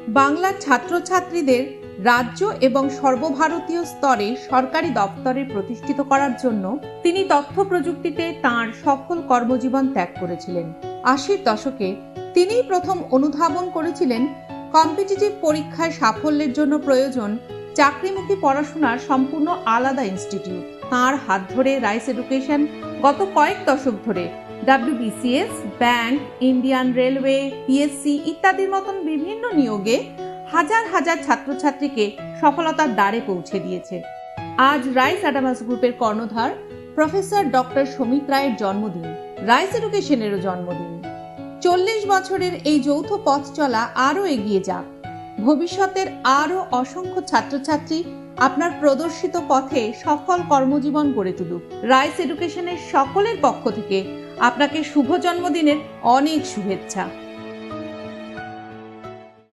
বাংলার ছাত্রছাত্রীদের রাজ্য এবং সর্বভারতীয় স্তরে সরকারি দপ্তরে প্রতিষ্ঠিত করার জন্য তিনি তথ্য প্রযুক্তিতে তাঁর সফল কর্মজীবন ত্যাগ করেছিলেন। ৮০-র দশকে তিনিই প্রথম অনুধাবন করেছিলেন কম্পিটিটিভ পরীক্ষায় সাফল্যের জন্য প্রয়োজন চাকরিমুখী পড়াশোনার সম্পূর্ণ আলাদা ইনস্টিটিউট। তাঁর হাত ধরে রাইস এডুকেশন গত কয়েক দশক ধরে WBCS, bank, Indian railway, PSC ইত্যাদির মতন বিভিন্ন নিয়োগে হাজার হাজার ছাত্রছাত্রীকে সফলতার দ্বারে পৌঁছে দিয়েছে। আজ রাইস অ্যাডামাস গ্রুপের কর্ণধার প্রফেসর ডক্টর সমিত রায়ের জন্মদিন, রাইস এডুকেশনেরও জন্মদিন। 40 বছরের এই যৌথ পথ চলা আরও এগিয়ে যাক। ভবিষ্যতের আরও অসংখ্য ছাত্রছাত্রী আপনার প্রদর্শিত পথে সফল কর্মজীবন গড়ে তুলুক। রাইস এডুকেশনের সকলের পক্ষ থেকে আপনাকে শুভ জন্মদিনের অনেক শুভেচ্ছা।